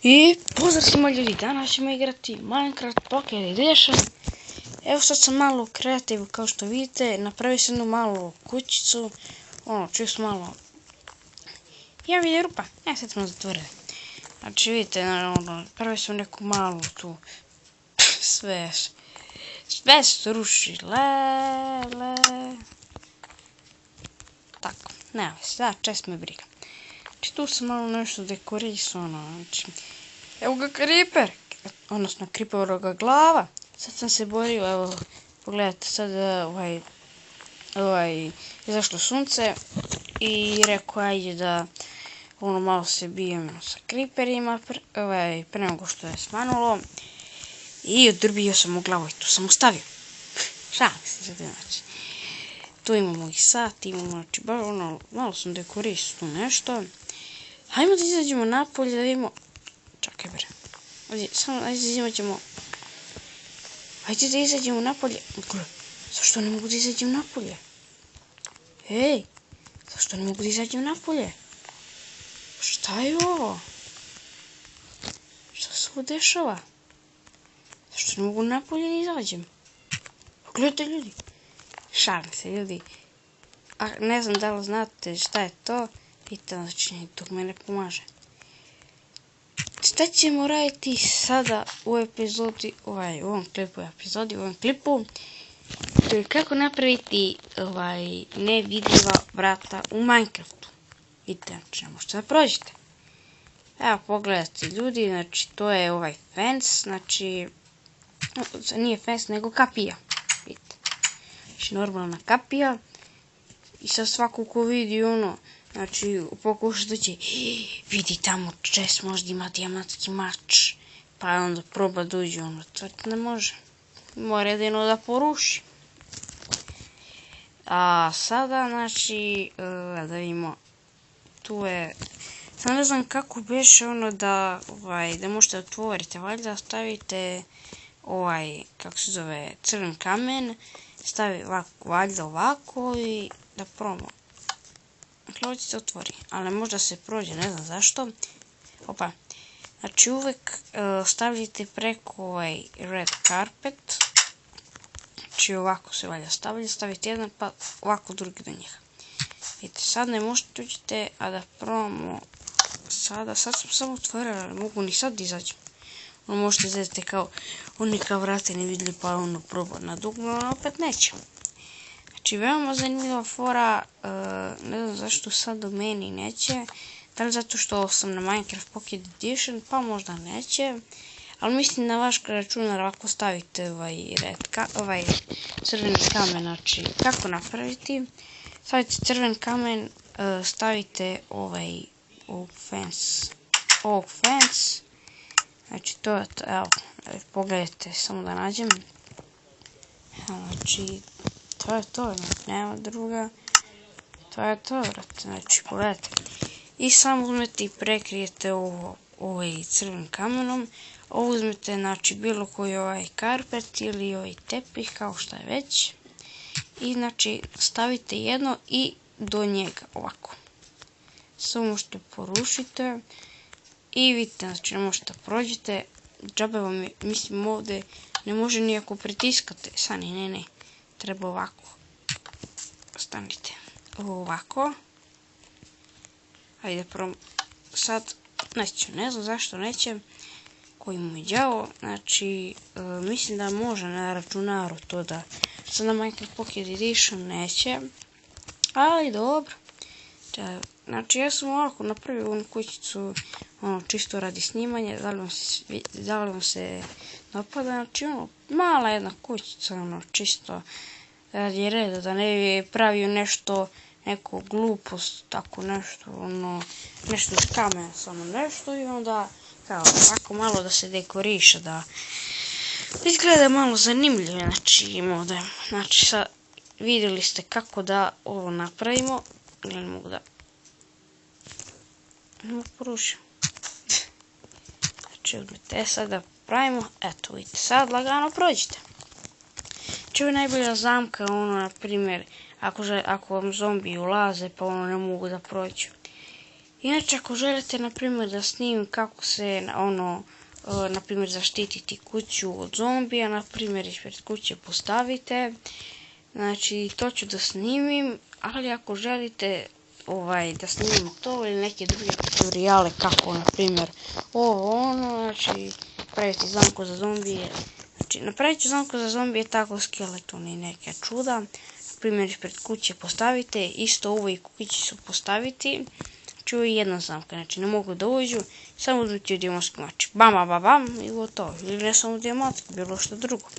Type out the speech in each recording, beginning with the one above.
I pozdrav svima ljudi, danas ćemo igrati Minecraft Pocket Edition. Evo sad sam malo u kreativu, kao što vidite, napravio sam jednu malu kućicu, čisto malo. Ja vidim rupa, sad smo zatvorili. Znači vidite, napravio sam neku malu tu, sve se ruši, tako, nema se, čest me briga. Znači tu sam malo nešto dekorisao, znači, evo ga creeper, odnosno creeperova glava. Sad sam se borio, evo, pogledajte, sad izašlo sunce i rekao ajde da malo se bijem sa creeperima, pre nego što je svanulo. I odrbio sam u glavu i tu sam ustavio. Šalim se, znači. Tu imamo i sat, imamo, znači, malo sam dekorisao tu nešto. Hajmo da izađemo napolje da vidimo. Čakaj bre. Ajde da izađemo napolje. Zašto ne mogu da izađem napolje? Ej, zašto ne mogu da izađem napolje? Šta je ovo? Šta se ovo dešava? Zašto ne mogu napolje da izađem? Pogledajte ljudi. Šalim se ljudi. Ne znam da li znate šta je to. Pitam, znači, dok me ne pomaže. Šta ćemo raditi sada u epizodi, u ovom klipu, to je kako napraviti nevidljiva vrata u Minecraftu. Vidite, znači, ne možete da prođete. Evo, pogledajte ljudi, znači, to je ovaj fence, znači, nije fence, nego kapija. Vidite, znači, normalna kapija. I sad svako ko vidi znači, pokuša da će, vidi tamo čest možda ima dijamantski mač, pa onda proba da uđe, to ne može. Mora jedino da poruši. A sada, znači, da vidimo, tu je, sad ne znam kako beše da možete otvoriti, valjda stavite kako se zove, crven kamen, stavi valjda ovako i da promo. Ovo se otvori, ali možda se prođe, ne znam zašto. Opa, znači uvek stavljite preko red carpet. Znači ovako se valja stavite jedan pa ovako drugi do njega. Vidite, sad ne možete uđete, a da probamo sad sam samo otvorila, ali mogu ni sad izađem. Možete izađete kao unika vrata ne vidjeli pa proba na dugme, opet neće. Znači, veoma zanimljiva fora, ne znam zašto sad u meni neće, da li zato što sam na Minecraft Pocket Edition, pa možda neće, ali mislim na vaš računar ako stavite crveni kamen, znači, kako napraviti, stavite crven kamen, stavite ovog fence, znači, to je, evo, pogledajte, samo da nađem, znači, to je to, nema druga, to je to, vrati, znači, pogledajte. I samo uzmete i prekrijete ovaj crvenim kamenom, ovo uzmete, znači, bilo koji karpet ili tepih, kao šta je već, i, znači, stavite jedno i do njega, ovako. Samo možete porušite i vidite, znači, ne možete da prođete, džabe vam je, mislim, ovde ne može nijako pritiskate, sani, ne. Treba ovako. Stanite. Ovako. Hajde prvom. Sad neće. Ne znam zašto neće. Koji mu je đavo. Znači, mislim da može na računaru to da. Sad na Minecraft Pocket Edition neće. Ali dobro. Znači, ja sam ovako napravio ovu kućicu čisto radi snimanja. Da li vam se dopada? Znači, mala jedna kućica, čisto radi reda, da ne bi pravio nešto, neku glupost, tako nešto, nešto iz kamena, samo nešto i onda, kao, ovako malo da se dekoriše, da izgleda malo zanimljivo, znači, sad vidjeli ste kako da ovo napravimo, ne mogu da, ne mogu porušiti, znači, uzmite, sad da pravimo, eto, vidite, sad lagano prođite. Ovo je najbolja zamka, na primjer, ako vam zombi ulaze, pa ne mogu da prođu. Inače, ako želite, na primjer, da snimim kako se, na primjer, zaštititi kuću od zombija, na primjer, ispred kuće postavite, znači, to ću da snimim, ali ako želite, da snimim to ili neke druge tutoriale, kako, na primjer, znači, praviti zamku za zombije, znači, napravit ću zamku za zombije tako skeleton i neke čuda, na primjer, ispred kuće postavite, isto u ovoj kući su postaviti, znači, ovo je jedna zamka, znači, ne mogu da uđu, samo uzmite dijamonski mač, bam, i gotovo, ili ne samo dijamonski, bilo što drugo.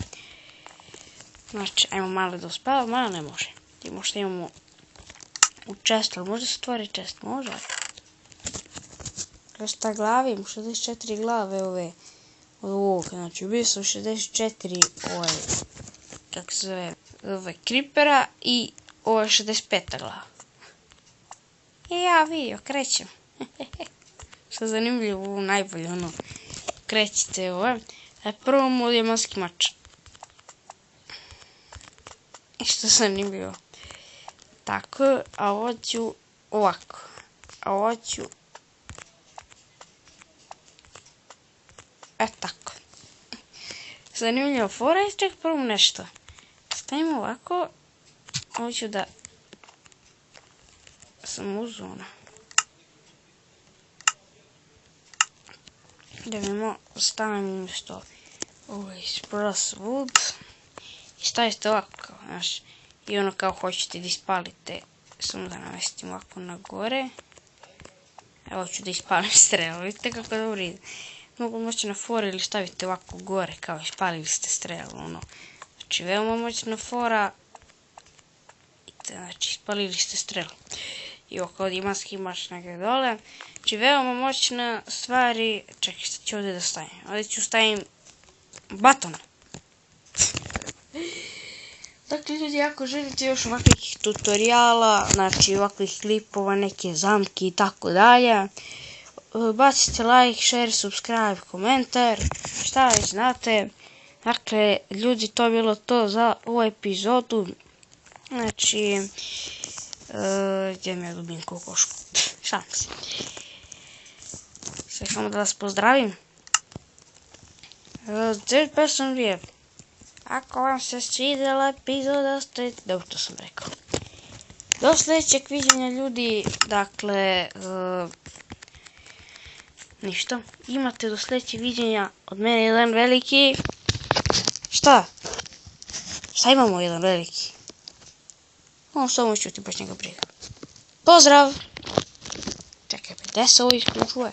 Znači, ajmo malo da uspava, malo ne može. Možda imamo u čest, ali možda se otvori čest, može. 200 glavi, imamo 64 glave ove od ovoga, znači ubio sam 64 kako se zove, kripera i ovo je 65 glava. I ja vidio, krećem. Što zanimljivo, ovo najbolje, krećite ovo. Prvo mu dijamonski mač. Što zanimljivo. Tako, a ovo ću ovako. A ovo ću... tako. Zanimljivo, fora je ček prvo nešto. Stavimo ovako. Ovo ću da... sam uzeo da vidimo, stavim umjesto spruce wood i stavite ovako, znaš, i kao hoćete da ispalite, samo da namestim ovako na gore. Evo ću da ispalim strelu, vidite kako dobro ide. Mogu moćna fora ili stavite ovako gore, kao ispalili ste strelu, znači veoma moćna fora, znači ispalili ste strelu. I ovo kao dijamonski mač negdje dole. Znači veoma moćna stvari. Čekaj, šta ću ovdje da stavim? Ovdje ću stavim baton. Dakle, ljudi, ako želite još ovakvih tutoriala, znači ovakvih klipova, neke zamke i tako dalje, bacite like, share, subscribe, komentar, šta već znate. Dakle, ljudi, to je bilo to za ovu epizodu. Znači... gdje mi ja dubim kokošku? Šalim se. Sve samo da vas pozdravim. Ako vam se svidjela epizoda, dobro, to sam rekao. Do sljedećeg viđenja, ljudi. Dakle, ništa. Imate do sljedećeg viđenja od mene jedan veliki... Šta? Šta imamo jedan veliki? On samo ćuti, baš njega briga. Pozdrav! Čekaj, gdje se ovo isključuje?